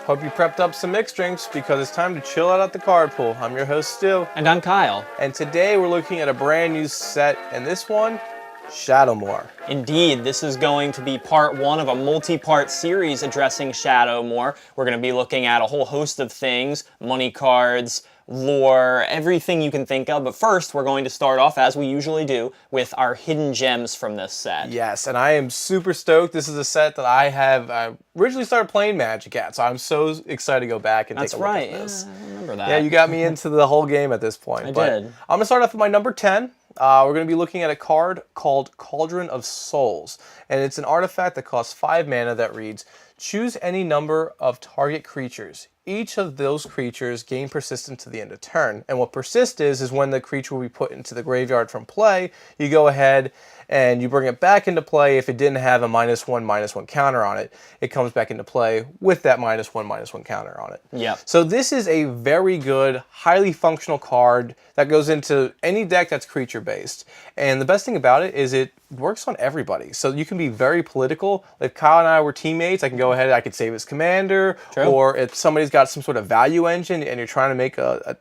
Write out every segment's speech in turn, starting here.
Hope you prepped up some mixed drinks because it's time to chill out at the card pool. I'm your host, Stu. And I'm Kyle. And today we're looking at a brand new set, and this one, Shadowmoor. Indeed, this is going to be part one of a multi-part series addressing Shadowmoor. We're going to be looking at a whole host of things, money cards, lore, everything you can think of. But first, we're going to start off, as we usually do, with our hidden gems from this set. Yes, and I am super stoked. This is a set that I originally started playing Magic at, so I'm so excited to go back and take a look at this. Yeah, I remember that. Yeah, you got me into the whole game at this point. I did. I'm going to start off with my number 10. We're going to be looking at a card called Cauldron of Souls, and it's an artifact that costs 5 mana that reads, choose any number of target creatures. Each of those creatures gain persistence to the end of turn, and what persist is when the creature will be put into the graveyard from play, you go ahead and you bring it back into play. If it didn't have a -1/-1 counter on it, it comes back into play with that -1/-1 counter on it. Yep. So this is a very good, highly functional card that goes into any deck that's creature-based. And the best thing about it is it works on everybody. So you can be very political. If Kyle and I were teammates, I can go ahead, I could save his commander. True. Or if somebody's got some sort of value engine and you're trying to make a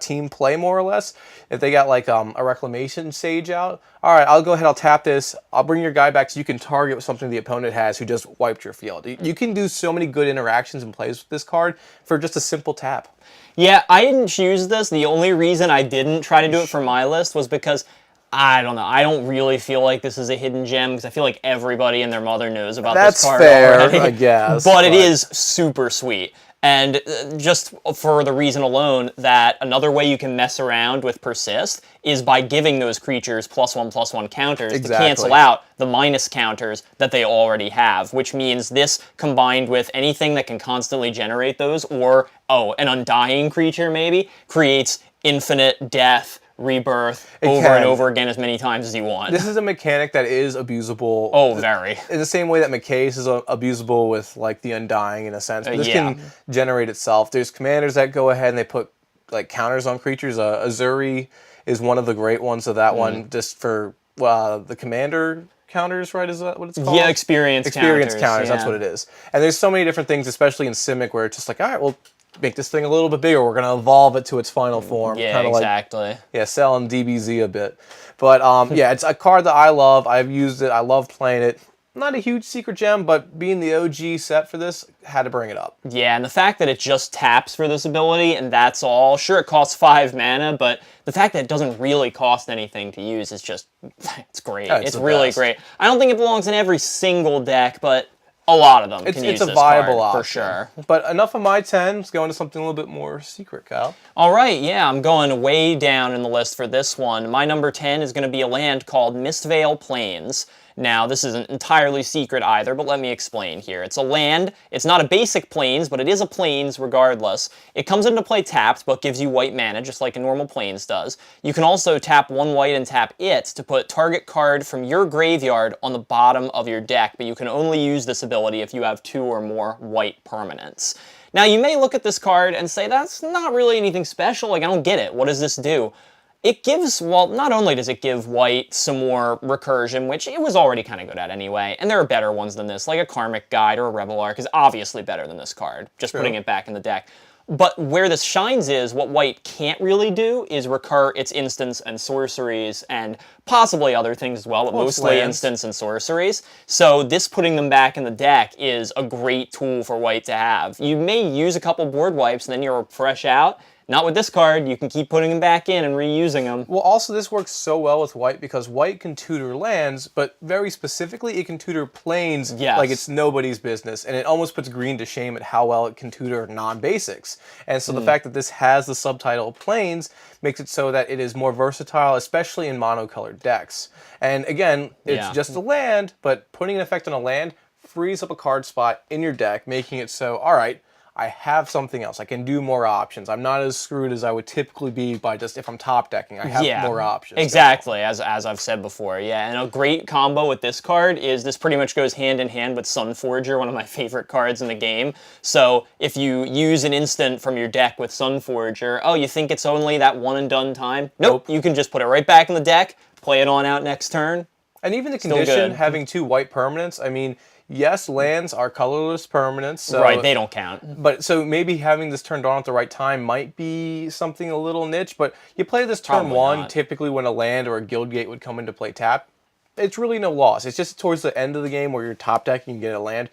team play more or less, if they got like a reclamation sage out, all right, I'll go ahead, I'll tap this, I'll bring your guy back so you can target something the opponent has who just wiped your field. You can do so many good interactions and plays with this card for just a simple tap. Yeah, I didn't choose this. The only reason I didn't try to do it for my list was because I don't know. I don't really feel like this is a hidden gem because I feel like everybody and their mother knows about this card already. I guess. But it is super sweet. And just for the reason alone that another way you can mess around with persist is by giving those creatures +1/+1 counters to cancel out the minus counters that they already have, which means this combined with anything that can constantly generate those, or, an undying creature maybe, creates infinite death, rebirth, and over again as many times as you want. This is a mechanic that is abusable. Oh, very. In the same way that McCase is abusable with like the Undying in a sense. But this can generate itself. There's commanders that go ahead and they put like counters on creatures. Azuri is one of the great ones of that one, just for the commander counters, right? Is that what it's called? Yeah, experience counters. That's what it is. And there's so many different things, especially in Simic, where it's just like, all right, well, make this thing a little bit bigger. We're going to evolve it to its final form. Yeah, exactly. Like, selling DBZ a bit. But yeah, it's a card that I love. I've used it. I love playing it. Not a huge secret gem, but being the OG set for this, had to bring it up. Yeah, and the fact that it just taps for this ability, and that's all. Sure, it costs 5 mana, but the fact that it doesn't really cost anything to use is just, it's great. Yeah, it's really great. I don't think it belongs in every single deck, but a lot of them can use this viable card, option. for sure. But enough of my 10. Let's go into something a little bit more secret, Kyle. All right, yeah, I'm going way down in the list for this one. My number 10 is going to be a land called Mistvale Plains. Now, this isn't entirely secret either, but let me explain here. It's a land. It's not a basic Plains, but it is a Plains regardless. It comes into play tapped, but gives you white mana, just like a normal Plains does. You can also tap 1 white and tap it to put target card from your graveyard on the bottom of your deck, but you can only use this ability if you have 2 or more white permanents. Now, you may look at this card and say, that's not really anything special. Like, I don't get it. What does this do? It gives, well, not only does it give white some more recursion, which it was already kind of good at anyway, and there are better ones than this, like a Karmic Guide or a Rebel Arc is obviously better than this card, just putting it back in the deck. But where this shines is, what white can't really do is recur its instants and sorceries, and possibly other things as well, but mostly instants and sorceries. So this putting them back in the deck is a great tool for white to have. You may use a couple board wipes, and then you're fresh out. Not with this card. You can keep putting them back in and reusing them. Well, also this works so well with white because white can tutor lands, but very specifically it can tutor planes like it's nobody's business, and it almost puts green to shame at how well it can tutor non-basics. And so the fact that this has the subtitle planes makes it so that it is more versatile, especially in monocolored decks. And again, it's just a land, but putting an effect on a land frees up a card spot in your deck, making it so, all right, I have something else. I can do more options. I'm not as screwed as I would typically be by just if I'm top decking. I have more options. Exactly, as I've said before. Yeah, and a great combo with this card is this pretty much goes hand in hand with Sunforger, one of my favorite cards in the game. So if you use an instant from your deck with Sunforger, oh, you think it's only that one and done time? Nope. You can just put it right back in the deck, play it on out next turn. And even the condition, having 2 white permanents, I mean, Yes, lands are colorless permanents. So, right, they don't count. But so maybe having this turned on at the right time might be something a little niche, but you play this turn Probably 1, not. typically when a land or a guild gate would come into play tap. It's really no loss. It's just towards the end of the game where you're top decking and get a land.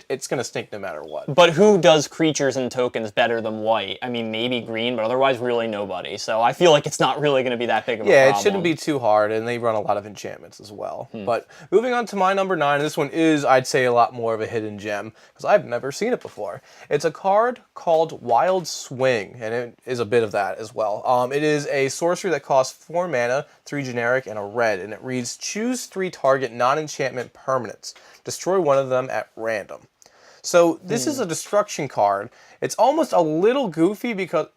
It's going to stink no matter what. But who does creatures and tokens better than white? I mean, maybe green, but otherwise really nobody. So I feel like it's not really going to be that big of a problem. Yeah, it shouldn't be too hard, and they run a lot of enchantments as well. But moving on to my number 9, this one is, I'd say, a lot more of a hidden gem, because I've never seen it before. It's a card called Wild Swing, and it is a bit of that as well. It is a sorcery that costs 4 mana, 3 generic, and a red, and it reads, choose 3 target non-enchantment permanents. Destroy one of them at random. So this is a destruction card. It's almost a little goofy because,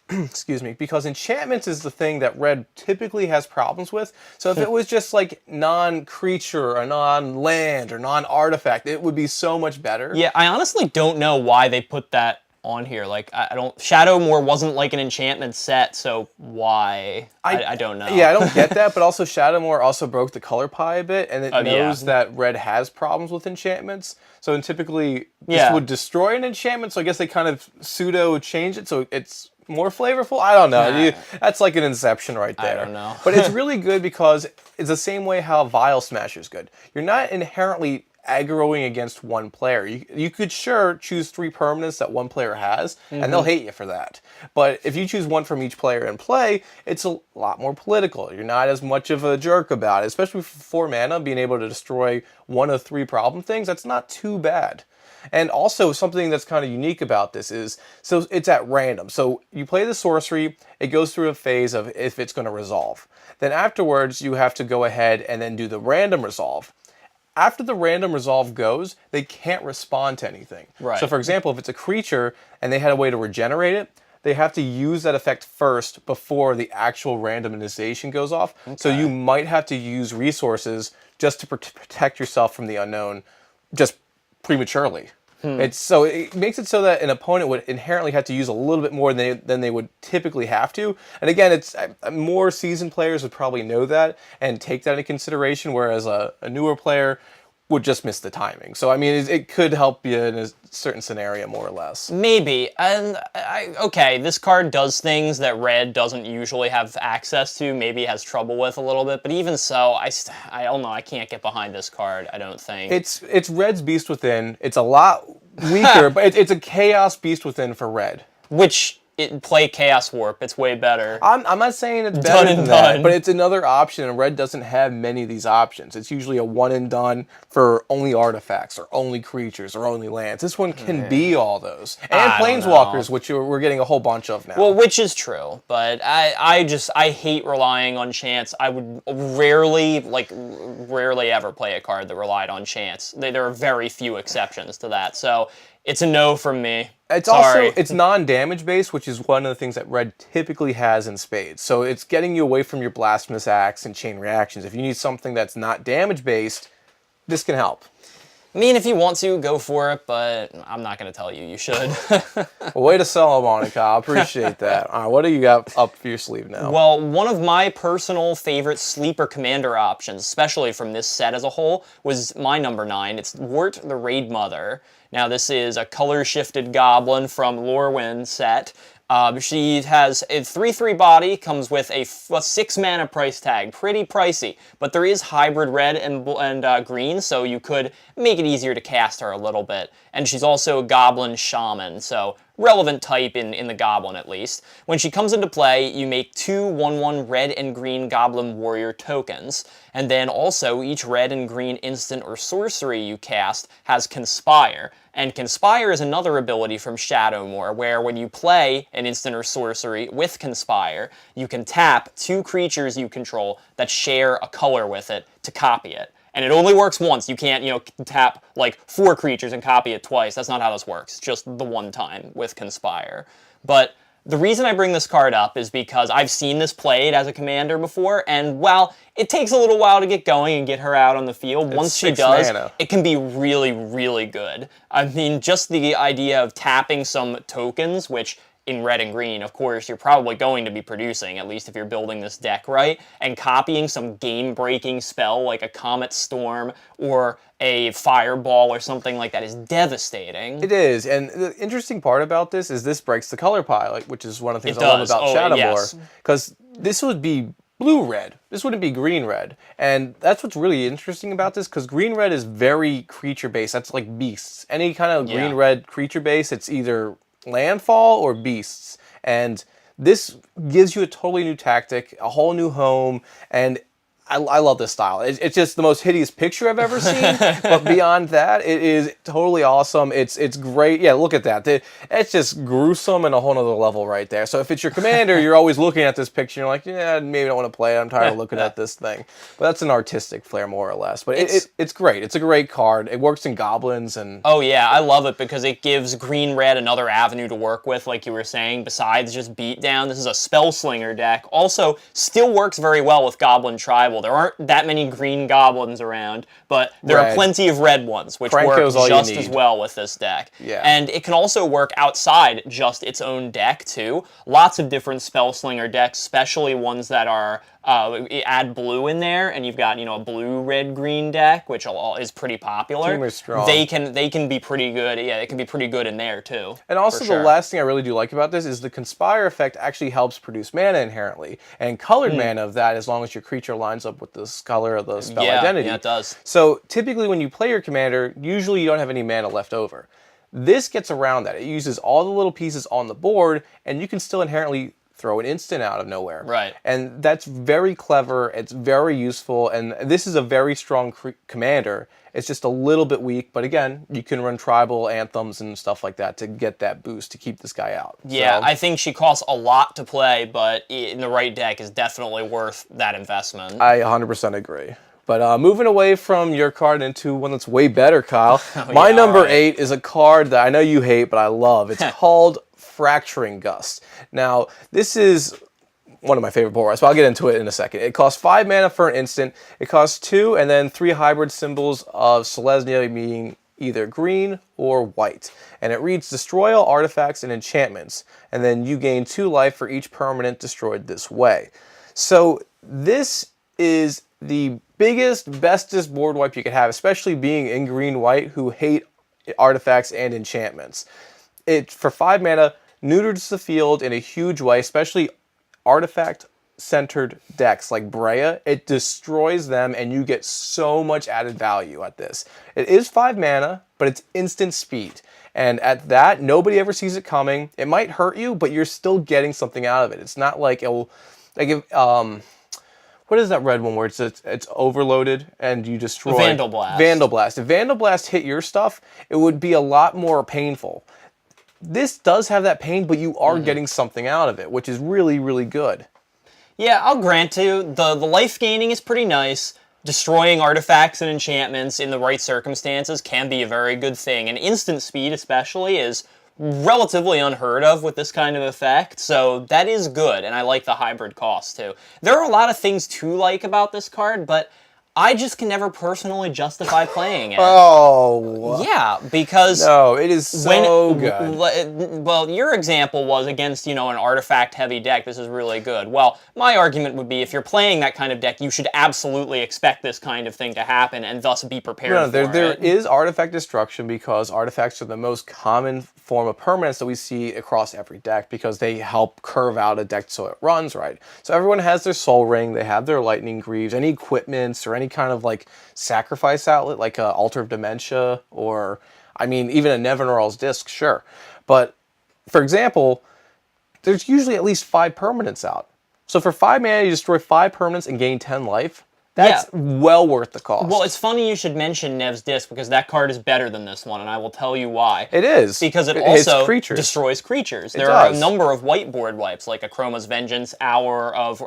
excuse me, because enchantments is the thing that red typically has problems with. So if it was just like non-creature or non-land or non-artifact, it would be so much better. Yeah, I honestly don't know why they put that on here. Like, I don't... Shadowmoor wasn't like an enchantment set, so why? I don't know. Yeah, I don't get that, but also Shadowmoor also broke the color pie a bit, and it knows that red has problems with enchantments. So typically, this would destroy an enchantment, so I guess they kind of pseudo-change it so it's more flavorful? I don't know. That's like an Inception right there. I don't know. But it's really good because it's the same way how Vial Smasher is good. You're not inherently aggroing against one player. You could sure choose 3 permanents that one player has, and they'll hate you for that. But if you choose one from each player in play, it's a lot more political. You're not as much of a jerk about it, especially for 4 mana, being able to destroy 1 of 3 problem things. That's not too bad. And also, something that's kind of unique about this is, so it's at random. So you play the sorcery, it goes through a phase of if it's going to resolve. Then afterwards, you have to go ahead and then do the random resolve. After the random resolve goes, they can't respond to anything. Right. So for example, if it's a creature and they had a way to regenerate it, they have to use that effect first before the actual randomization goes off. Okay. So you might have to use resources just to protect yourself from the unknown just prematurely. So it makes it so that an opponent would inherently have to use a little bit more than they would typically have to. And again, it's more seasoned players would probably know that and take that into consideration, whereas a newer player would just miss the timing. So I mean, it could help you in a certain scenario, more or less. Maybe. And okay, this card does things that red doesn't usually have access to, maybe has trouble with a little bit, but even so, I don't know, I can't get behind this card, I don't think. It's red's Beast Within. It's a lot weaker, but it's a Chaos Beast Within for red. Which, play Chaos Warp, it's way better. I'm not saying it's better than that, but it's another option, and red doesn't have many of these options. It's usually a one and done for only artifacts, or only creatures, or only lands. This one can be all those. And planeswalkers, which we're getting a whole bunch of now. Well, which is true, but I hate relying on chance. I would rarely ever play a card that relied on chance. There are very few exceptions to that, so it's a no from me. It's non-damage based, which is one of the things that red typically has in spades. So it's getting you away from your Blasphemous Acts and Chain Reactions. If you need something that's not damage based, this can help. I mean, if you want to, go for it, but I'm not going to tell you you should. Well, way to sell them on it, Kyle. Appreciate that. All right, what do you got up your sleeve now? Well, one of my personal favorite sleeper commander options, especially from this set as a whole, was my number 9. It's Wart the Raid Mother. Now, this is a color-shifted goblin from Lorwyn set. She has a 3/3 body, comes with a 6 mana price tag. Pretty pricey, but there is hybrid red and green, so you could make it easier to cast her a little bit. And she's also a goblin shaman, so relevant type in the goblin at least. When she comes into play, you make 2 1/1 red and green goblin warrior tokens. And then also, each red and green instant or sorcery you cast has Conspire. And Conspire is another ability from Shadowmoor, where when you play an instant or sorcery with Conspire, you can tap 2 creatures you control that share a color with it to copy it. And it only works once. You can't, tap like 4 creatures and copy it twice. That's not how this works. Just the one time with Conspire. But the reason I bring this card up is because I've seen this played as a commander before, and while it takes a little while to get going and get her out on the field, once she does, it can be really, really good. I mean, just the idea of tapping some tokens, which in red and green, of course, you're probably going to be producing, at least if you're building this deck right, and copying some game-breaking spell like a Comet Storm or a Fireball or something like that is devastating. It is, and the interesting part about this breaks the color palette, which is one of the things I love about Shadowmoor, because this would be blue-red. This wouldn't be green-red, and that's what's really interesting about this, because green-red is very creature-based. That's like beasts. Any kind of green-red creature-based, it's either landfall or beasts, and this gives you a totally new tactic, a whole new home, and I love this style. It's just the most hideous picture I've ever seen, but beyond that, it is totally awesome. It's great. Yeah, look at that. It's just gruesome and a whole nother level right there. So if it's your commander, you're always looking at this picture, and you're like, yeah, maybe I don't want to play it. I'm tired of looking at this thing. But that's an artistic flair, more or less. But it's great. It's a great card. It works in goblins. And oh, yeah, I love it because it gives green-red another avenue to work with, like you were saying, besides just beatdown. This is a Spellslinger deck. Also, still works very well with Goblin Tribal. There aren't that many green goblins around, but there are plenty of red ones, which work just as well with this deck. Yeah. And it can also work outside just its own deck, too. Lots of different Spellslinger decks, especially ones that are add blue in there, and you've got, a blue, red, green deck, which is pretty popular. Team is strong. They can be pretty good. Yeah, it can be pretty good in there too. And also the last thing I really do like about this is the Conspire effect actually helps produce mana inherently, and colored mana of that as long as your creature lines up with the color of the spell identity. Yeah, it does. So typically when you play your commander, usually you don't have any mana left over. This gets around that. It uses all the little pieces on the board, and you can still inherently throw an instant out of nowhere. Right. And that's very clever. It's very useful. And this is a very strong commander. It's just a little bit weak. But again, you can run tribal anthems and stuff like that to get that boost to keep this guy out. Yeah, so I think she costs a lot to play, but in the right deck is definitely worth that investment. I 100% agree. But moving away from your card into one that's way better, Kyle. My number 8 is a card that I know you hate, but I love. It's called Fracturing Gust. Now, this is one of my favorite board wipes, but I'll get into it in a second. It costs 5 mana for an instant. It costs 2 and then 3 hybrid symbols of Selesnya being either green or white. And it reads, destroy all artifacts and enchantments. And then you gain 2 life for each permanent destroyed this way. So this is the biggest, bestest board wipe you could have, especially being in green-white who hate artifacts and enchantments. It, for 5 mana, neuters the field in a huge way, especially artifact-centered decks like Brea. It destroys them, and you get so much added value at this. It is 5 mana, but it's instant speed. And at that, nobody ever sees it coming. It might hurt you, but you're still getting something out of it. It's not like it'll... like if, what is that red one where it's overloaded and you destroy... Vandal Blast. Vandal Blast. If Vandal Blast hit your stuff, it would be a lot more painful. This does have that pain, but you are getting something out of it, which is really, really good. Yeah, I'll grant you, the life gaining is pretty nice. Destroying artifacts and enchantments in the right circumstances can be a very good thing. And instant speed especially is relatively unheard of with this kind of effect, so that is good, and I like the hybrid cost too. There are a lot of things to like about this card, but I just can never personally justify playing it. Oh. Yeah, because... No, it is so good. Well, your example was against, an artifact-heavy deck. This is really good. Well, my argument would be if you're playing that kind of deck, you should absolutely expect this kind of thing to happen and thus be prepared for it. There is artifact destruction because artifacts are the most common form of permanence that we see across every deck because they help curve out a deck so it runs right. So everyone has their Soul Ring, they have their Lightning Greaves, any equipments or any kind of like sacrifice outlet like a Altar of Dementia or, I mean, even a Nevinyrral's Disc, sure. But, for example, there's usually at least 5 permanents out. So for 5 mana, you destroy 5 permanents and gain 10 life. That's well worth the cost. Well, it's funny you should mention Nev's Disc because that card is better than this one, and I will tell you why. It is. Because it also creatures. destroys creatures. There are a number of whiteboard wipes, like Akroma's Vengeance, Hour of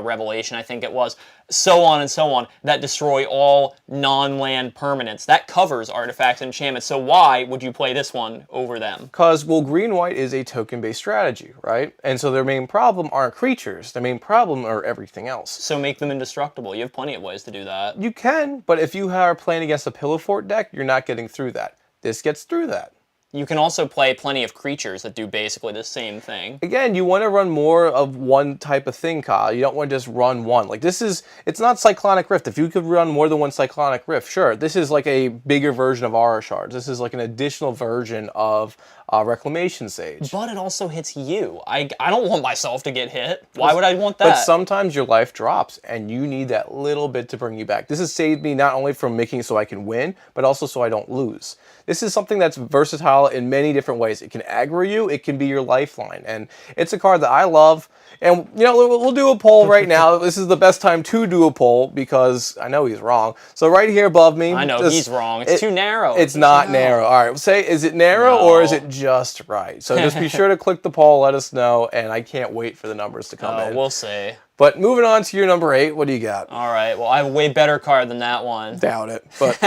Revelation, I think it was, so on, that destroy all non-land permanents. That covers artifacts and enchantments, so why would you play this one over them? Because, well, green-white is a token-based strategy, right? And so their main problem aren't creatures. Their main problem are everything else. So make them indestructible. You have plenty of ways to do that. You can, but if you are playing against a Pillow Fort deck, you're not getting through that. This gets through that. You can also play plenty of creatures that do basically the same thing. Again, you want to run more of one type of thing, Kyle. You don't want to just run one. Like it's not Cyclonic Rift. If you could run more than one Cyclonic Rift, sure. This is like a bigger version of Aura Shards. This is like an additional version of Reclamation Sage. But it also hits you. I don't want myself to get hit. Why would I want that? But sometimes your life drops, and you need that little bit to bring you back. This has saved me not only from making it so I can win, but also so I don't lose. This is something that's versatile in many different ways. It can aggro you, it can be your lifeline, and it's a card that I love. And, you know, we'll do a poll right now. This is the best time to do a poll because I know he's wrong. So right here above me. I know he's wrong. It's too narrow. It's not narrow. All right, say, is it narrow or is it just right? So just be sure to click the poll, let us know, and I can't wait for the numbers to come in. We'll see. But moving on to your number 8, what do you got? All right, well, I have a way better card than that one. Doubt it, but...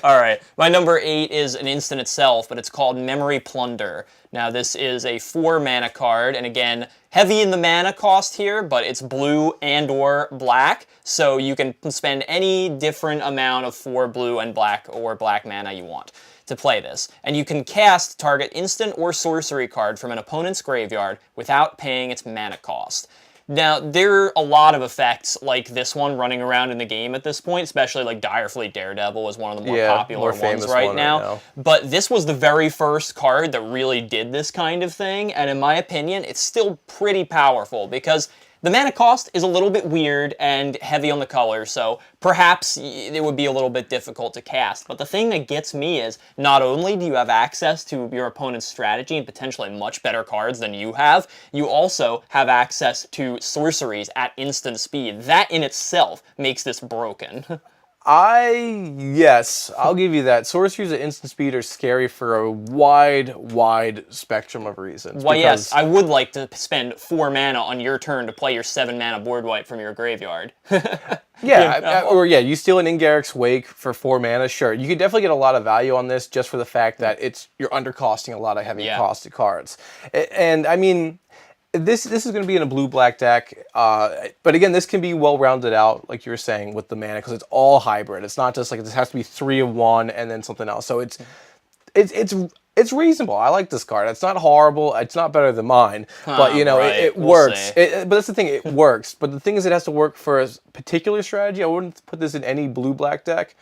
All right, my number 8 is an instant itself, but it's called Memory Plunder. Now, this is a 4-mana card, and again, heavy in the mana cost here, but it's blue and or black, so you can spend any different amount of 4 blue and black or black mana you want to play this. And you can cast target instant or sorcery card from an opponent's graveyard without paying its mana cost. Now, there are a lot of effects like this one running around in the game at this point, especially like Direfleet Daredevil is one of the more popular ones right now. But this was the very first card that really did this kind of thing, and in my opinion, it's still pretty powerful because the mana cost is a little bit weird and heavy on the color, so perhaps it would be a little bit difficult to cast. But the thing that gets me is, not only do you have access to your opponent's strategy and potentially much better cards than you have, you also have access to sorceries at instant speed. That in itself makes this broken. Yes, I'll give you that. Sorceries at instant speed are scary for a wide spectrum of reasons. Well, yes, I would like to spend 4 mana on your turn to play your 7 mana board wipe from your graveyard. Yeah, you steal an Ingarrick's Wake for 4 mana, sure. You could definitely get a lot of value on this just for the fact that you're undercosting a lot of heavy costed cards. And I mean, this is going to be in a blue-black deck, but again, this can be well-rounded out, like you were saying, with the mana, because it's all hybrid. It's not just like this has to be 3 of one and then something else. So it's reasonable. I like this card. It's not horrible. It's not better than mine, but you know, it works. But that's the thing, it works. But the thing is, it has to work for a particular strategy. I wouldn't put this in any blue-black deck,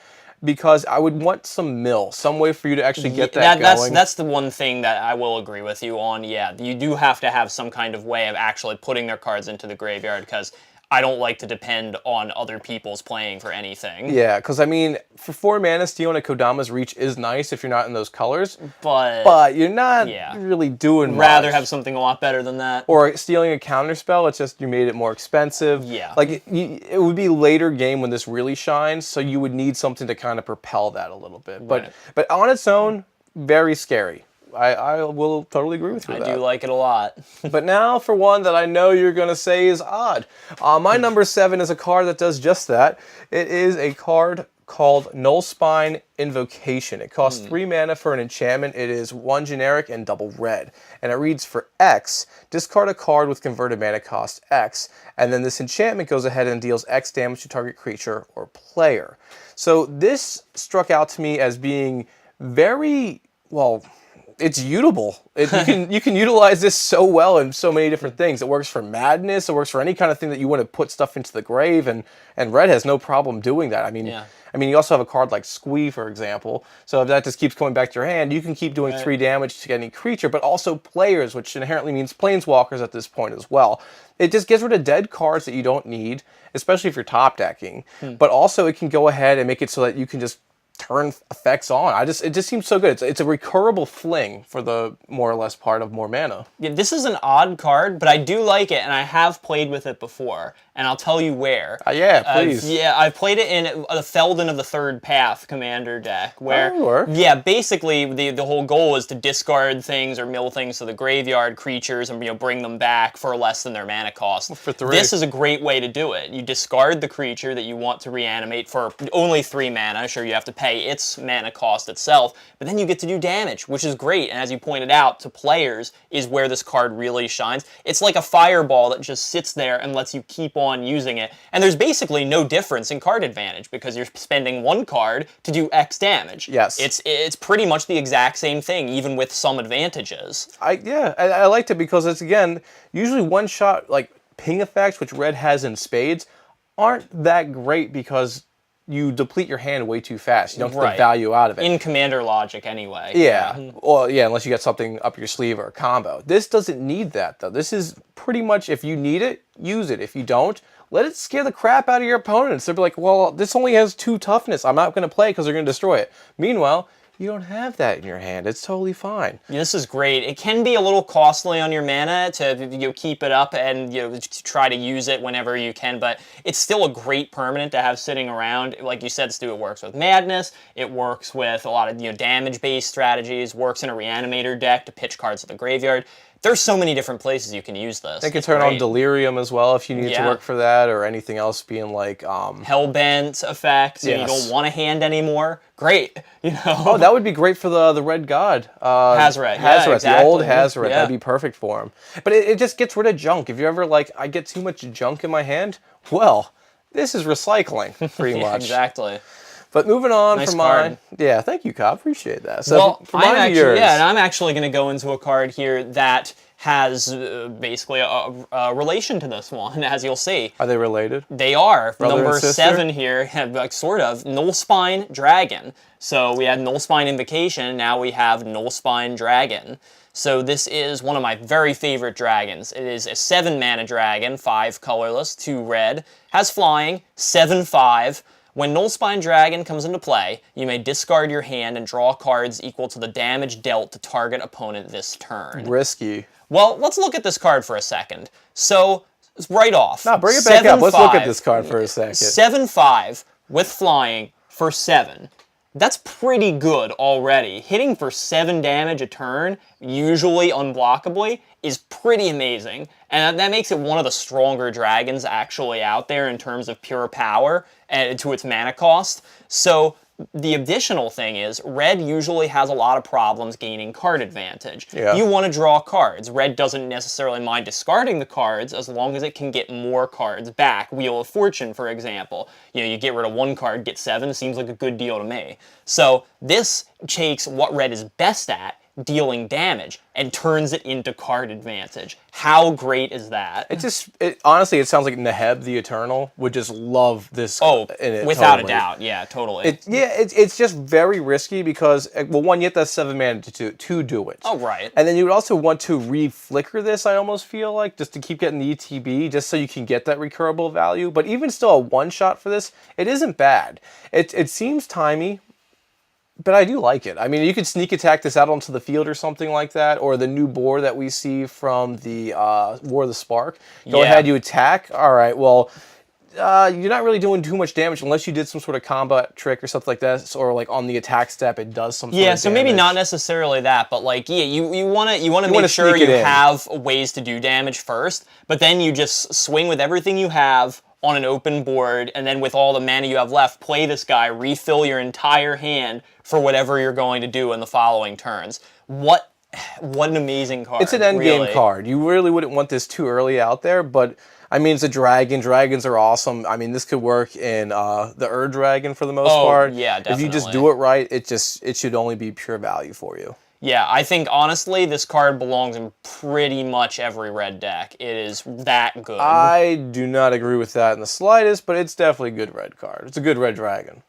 because I would want some some way for you to actually get that going. That's the one thing that I will agree with you on. Yeah, you do have to have some kind of way of actually putting their cards into the graveyard, because I don't like to depend on other people's playing for anything. Yeah, because I mean, for 4 mana, stealing a Kodama's Reach is nice if you're not in those colors. But you're not really doing much. Rather have something a lot better than that. Or stealing a counterspell, it's just you made it more expensive. Yeah. Like, it would be later game when this really shines, so you would need something to kind of propel that a little bit. Right. But on its own, very scary. I will totally agree with you with that. I do like it a lot. But now for one that I know you're going to say is odd. My number 7 is a card that does just that. It is a card called Nullspine Invocation. It costs 3 mana for an enchantment. It is 1 generic and double red. And it reads, for X, discard a card with converted mana cost X, and then this enchantment goes ahead and deals X damage to target creature or player. So this struck out to me as being very, well, it's utable. You can utilize this so well in so many different things. It works for madness. It works for any kind of thing that you want to put stuff into the grave, and red has no problem doing that. I mean, you also have a card like Squee, for example. So if that just keeps coming back to your hand, you can keep doing 3 damage to any creature, but also players, which inherently means planeswalkers at this point as well. It just gets rid of dead cards that you don't need, especially if you're top decking. But also it can go ahead and make it so that you can just turn effects on. It just seems so good. It's a recurable fling for the more or less part of more mana. Yeah, this is an odd card, but I do like it, and I have played with it before, and I'll tell you where. Yeah, please. I've played it in the Felden of the Third Path commander deck, where basically the whole goal is to discard things or mill things to the graveyard, creatures, and bring them back for less than their mana cost. For 3. This is a great way to do it. You discard the creature that you want to reanimate for only 3 mana. Sure, you have to pay its mana cost itself, but then you get to do damage, which is great. And as you pointed out, to players is where this card really shines. It's like a fireball that just sits there and lets you keep on on using it. And there's basically no difference in card advantage because you're spending 1 card to do X damage. Yes. It's pretty much the exact same thing, even with some advantages. I liked it because it's, again, usually one-shot, like, ping effects, which red has in spades, aren't that great because you deplete your hand way too fast. You don't get the value out of it. In commander logic, anyway. Yeah. Well, yeah, unless you got something up your sleeve or a combo. This doesn't need that, though. This is pretty much, if you need it, use it. If you don't, let it scare the crap out of your opponents. They'll be like, well, this only has 2 toughness. I'm not going to play because they're going to destroy it. Meanwhile, you don't have that in your hand. It's totally fine. Yeah, this is great. It can be a little costly on your mana to keep it up and try to use it whenever you can, but it's still a great permanent to have sitting around. Like you said, Stu, it works with Madness. It works with a lot of damage-based strategies. Works in a Reanimator deck to pitch cards to the graveyard. There's so many different places you can use this. They can turn on Delirium as well if you need it to work for that, or anything else being like... Hellbent effects, and you don't want a hand anymore. Great, Oh, that would be great for the Red God. Hazoret. Hazoret, exactly. the old Hazoret. That'd be perfect for him. But it just gets rid of junk. If you're ever like, I get too much junk in my hand, well, this is recycling, pretty much. Exactly. But moving on nice from card. mine, yeah, thank you, Cobb. Appreciate that. So well, for mine, yours. Yeah, and I'm actually going to go into a card here that has basically a relation to this one, as you'll see. Are they related? They are. Brother Number and sister? 7 here, like sort of, Nullspine Dragon. So we had Nullspine Invocation, now we have Nullspine Dragon. So this is one of my very favorite dragons. It is a 7-mana dragon, 5 colorless, 2 red, has flying, 7/5. When Nullspine Dragon comes into play, you may discard your hand and draw cards equal to the damage dealt to target opponent this turn. Risky. Well, let's look at this card for a second. So, right off. No, bring it back up. Let's look at this card for a second. 7/5 with flying for 7. That's pretty good already. Hitting for 7 damage a turn, usually unblockably, is pretty amazing. And that makes it one of the stronger dragons actually out there in terms of pure power and to its mana cost. So the additional thing is, red usually has a lot of problems gaining card advantage. Yeah. You want to draw cards. Red doesn't necessarily mind discarding the cards as long as it can get more cards back. Wheel of Fortune, for example. You get rid of 1 card, get 7, seems like a good deal to me. So this takes what red is best at, dealing damage, and turns it into card advantage. How great is that? Honestly, it sounds like Neheb the Eternal would just love this. Oh, in it, without a doubt. Yeah, totally. It's just very risky because, well, one, you have that 7 mana to do it. Oh, right. And then you would also want to re-flicker this, I almost feel like, just to keep getting the ETB, just so you can get that recurable value. But even still, a one-shot for this, it isn't bad. It seems timey, but I do like it. I mean, you could sneak attack this out onto the field or something like that, or the new boar that we see from the War of the Spark. Go ahead, you attack. All right, well, you're not really doing too much damage unless you did some sort of combat trick or something like that, or like on the attack step, it does some sort of damage. So maybe not necessarily that, but like, you want to make sure you have ways to do damage first, but then you just swing with everything you have on an open board, and then with all the mana you have left, play this guy, refill your entire hand for whatever you're going to do in the following turns. What an amazing card. It's an endgame card. You really wouldn't want this too early out there, but I mean, it's a dragon. Dragons are awesome. I mean, this could work in the Dragon for the most part. Yeah, definitely. If you just do it right, it should only be pure value for you. Yeah, I think, honestly, this card belongs in pretty much every red deck. It is that good. I do not agree with that in the slightest, but it's definitely a good red card. It's a good red dragon.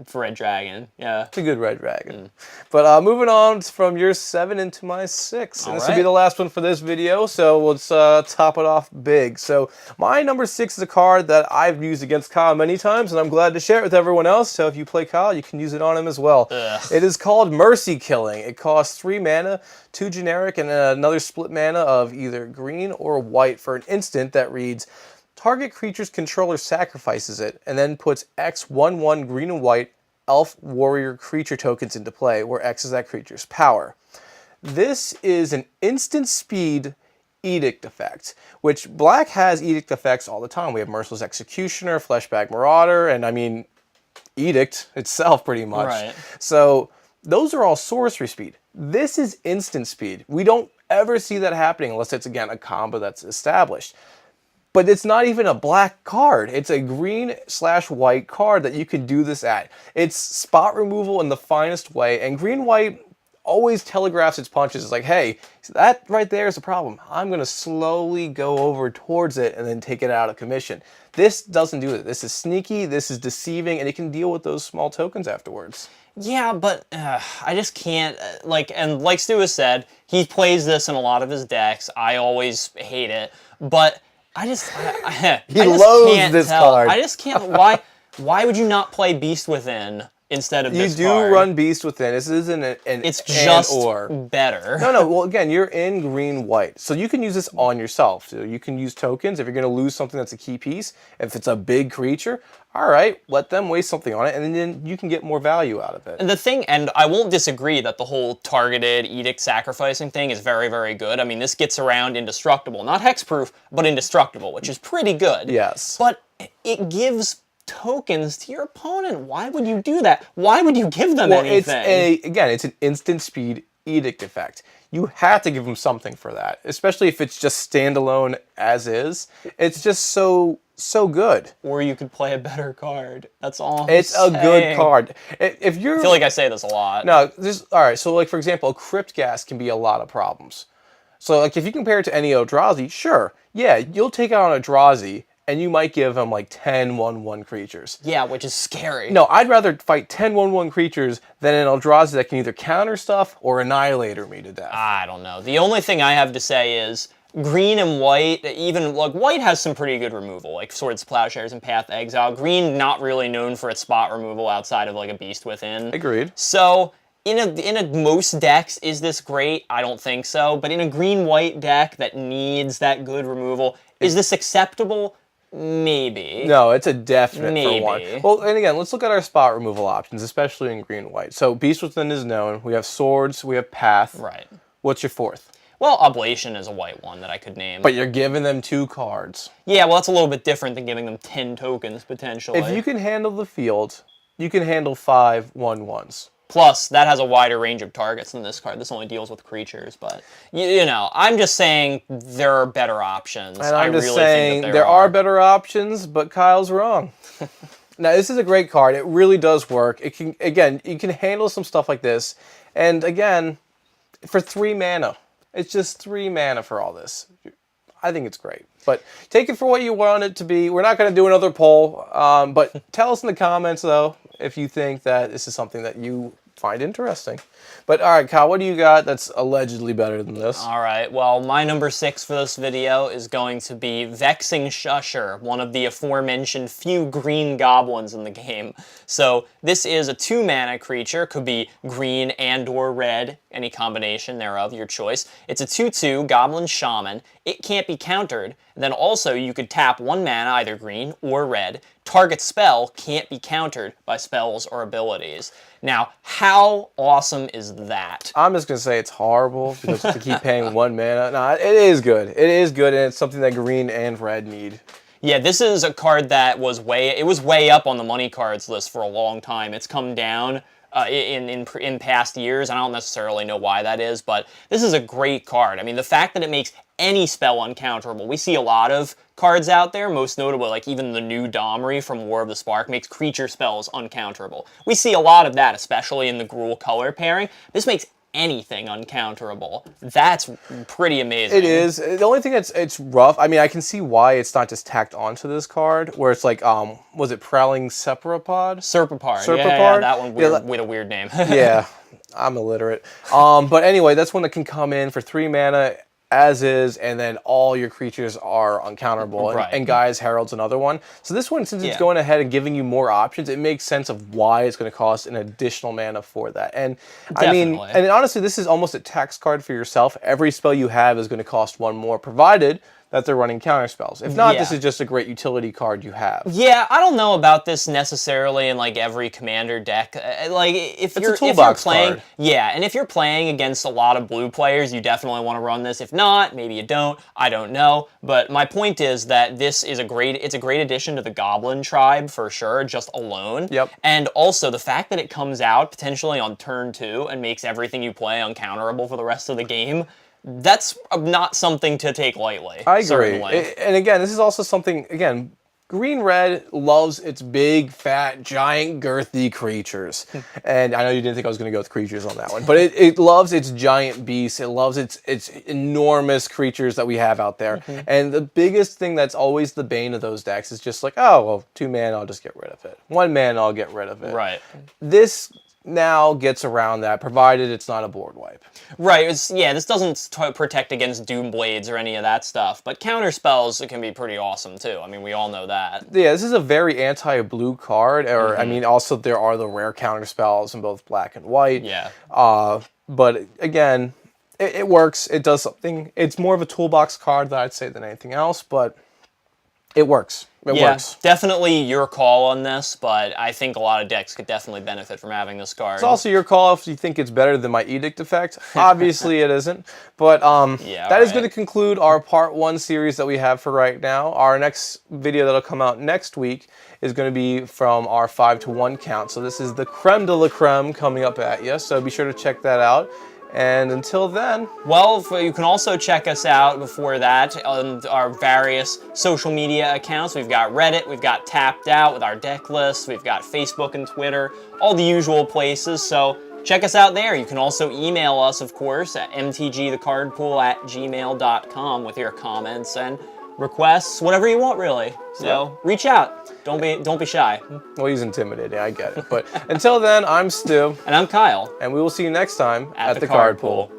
For Red Dragon, yeah. It's a good red dragon. But moving on from your 7 into my 6. And this will be the last one for this video, so let's top it off big. So my number 6 is a card that I've used against Kyle many times, and I'm glad to share it with everyone else. So if you play Kyle, you can use it on him as well. It is called Mercy Killing. It costs 3 mana, 2 generic, and another split mana of either green or white for an instant that reads, target creature's controller sacrifices it, and then puts X 1/1 green and white elf warrior creature tokens into play, where X is that creature's power. This is an instant speed edict effect, which black has edict effects all the time. We have Merciless Executioner, Fleshbag Marauder, and I mean, edict itself pretty much. Right. So those are all sorcery speed. This is instant speed. We don't ever see that happening unless it's, again, a combo that's established. But it's not even a black card. It's a green/white card that you could do this at. It's spot removal in the finest way, and green-white always telegraphs its punches. It's like, hey, that right there is a problem. I'm going to slowly go over towards it and then take it out of commission. This doesn't do it. This is sneaky, this is deceiving, and it can deal with those small tokens afterwards. Yeah, but I just can't, and like Stu has said, he plays this in a lot of his decks. I always hate it, but I just He loathes this card. I just can't. Why would you not play Beast Within instead of this card? You do run Beast Within. This isn't an It's just or. better. No. Well, again, you're in green-white, so you can use this on yourself. So you can use tokens if you're going to lose something that's a key piece. If it's a big creature, all right, let them waste something on it, and then you can get more value out of it. And the thing, and I won't disagree that the whole targeted edict sacrificing thing is very, very good. I mean, this gets around indestructible. Not hexproof, but indestructible, which is pretty good. Yes. But it gives tokens to your opponent. Why would you do that? Why would you give them anything? It's an instant speed edict effect. You have to give them something for that, especially if it's just standalone as is. It's just so good. Or you could play a better card. That's all. It's a good card. If you're, I feel like I say this a lot. No, all right. So, like for example, a Crypt Gas can be a lot of problems. So, like if you compare it to any Eldrazi, sure, yeah, you'll take out an Eldrazi, and you might give them like 10 1/1 creatures. Yeah, which is scary. No, I'd rather fight 10 1/1 creatures than an Eldrazi that can either counter stuff or Annihilator me to death. I don't know. The only thing I have to say is green and white, even like white has some pretty good removal, like Swords, Plowshares, and Path to Exile. Green, not really known for its spot removal outside of like a Beast Within. Agreed. So in a most decks, is this great? I don't think so. But in a green-white deck that needs that good removal, is this acceptable? Maybe. No, it's a definite Maybe. for one. Well, and again, let's look at our spot removal options, especially in green and white. So Beast Within is known. We have Swords. We have Path. Right. What's your fourth? Well, Oblation is a white one that I could name. But you're giving them 2 cards. Yeah, well, that's a little bit different than giving them 10 tokens, potentially. If you can handle the field, you can handle 5 1/1s. Plus, that has a wider range of targets than this card. This only deals with creatures, but, you know, I'm just saying there are better options. And I'm just really saying think that there are better options, but Kyle's wrong. Now, this is a great card. It really does work. It can, again, you can handle some stuff like this. And again, for 3 mana. It's just 3 mana for all this. I think it's great. But take it for what you want it to be. We're not going to do another poll. But tell us in the comments, though, if you think that this is something that you find interesting. But all right, Kyle, what do you got that's allegedly better than this? All right, well, my number 6 for this video is going to be Vexing Shusher, one of the aforementioned few green goblins in the game. So this is a 2-mana creature, could be green and or red, any combination thereof, your choice. It's a 2/2 Goblin Shaman. It can't be countered. And then also you could tap 1 mana, either green or red. Target spell can't be countered by spells or abilities. Now, how awesome is that? I'm just going to say it's horrible because to keep paying 1 mana. No, it is good. It is good, and it's something that green and red need. Yeah, this is a card that was way up on the money cards list for a long time. It's come down in past years. I don't necessarily know why that is, but this is a great card. I mean, the fact that it makes any spell uncounterable. We see a lot of cards out there, most notably like even the new Domri from War of the Spark makes creature spells uncounterable. We see a lot of that, especially in the Gruul color pairing. This makes anything uncounterable. That's pretty amazing. It is. The only thing it's rough, I mean, I can see why it's not just tacked onto this card, where it's like, was it Prowling Serpapod? Serpapard. Serpapard? Yeah, that one with a weird name. Yeah, I'm illiterate. But anyway, that's one that can come in for 3 mana as is, and then all your creatures are uncounterable. Right. And Gaia's Herald's another one. So this one, since it's going ahead and giving you more options, it makes sense of why it's going to cost an additional mana for that. And Definitely. I mean, and honestly, this is almost a tax card for yourself. Every spell you have is going to cost 1 more, provided that they're running counter spells. If not, this is just a great utility card you have. Yeah, I don't know about this necessarily in like every commander deck. Like if you're playing, card. Yeah, and if you're playing against a lot of blue players, you definitely want to run this. If not, maybe you don't. I don't know. But my point is that this is it's a great addition to the Goblin tribe for sure, just alone. Yep. And also the fact that it comes out potentially on turn 2 and makes everything you play uncounterable for the rest of the game. that's not something to take lightly. I agree. Certainly. And again, this is also something, again, Green-Red loves its big, fat, giant, girthy creatures. And I know you didn't think I was going to go with creatures on that one, but it loves its giant beasts. It loves its enormous creatures that we have out there. And the biggest thing that's always the bane of those decks is just like, oh, well, 2-mana, I'll just get rid of it. 1-mana, I'll get rid of it. Right. This now gets around that, provided it's not a board wipe. Right, this doesn't protect against Doom Blades or any of that stuff, but counter spells, it can be pretty awesome too. I mean, we all know that. Yeah, this is a very anti-blue card, or I mean, also there are the rare counter spells in both black and white. Yeah. But again, it works. It does something. It's more of a toolbox card, that I'd say, than anything else, but it works. It works. Definitely your call on this, but I think a lot of decks could definitely benefit from having this card. It's also your call if you think it's better than my Edict effect. Obviously it isn't. But that is going to conclude our Part 1 series that we have for right now. Our next video that'll come out next week is going to be from our 5-to-1 count. So this is the creme de la creme coming up at you. So be sure to check that out. And until then... Well, you can also check us out before that on our various social media accounts. We've got Reddit, we've got Tapped Out with our deck list, we've got Facebook and Twitter, all the usual places, so check us out there. You can also email us, of course, at mtgthecardpool@gmail.com with your comments and requests, whatever you want, really. So reach out. Don't be shy. Well, he's intimidating, I get it. But until then, I'm Stu. And I'm Kyle. And we will see you next time at the Card Pool.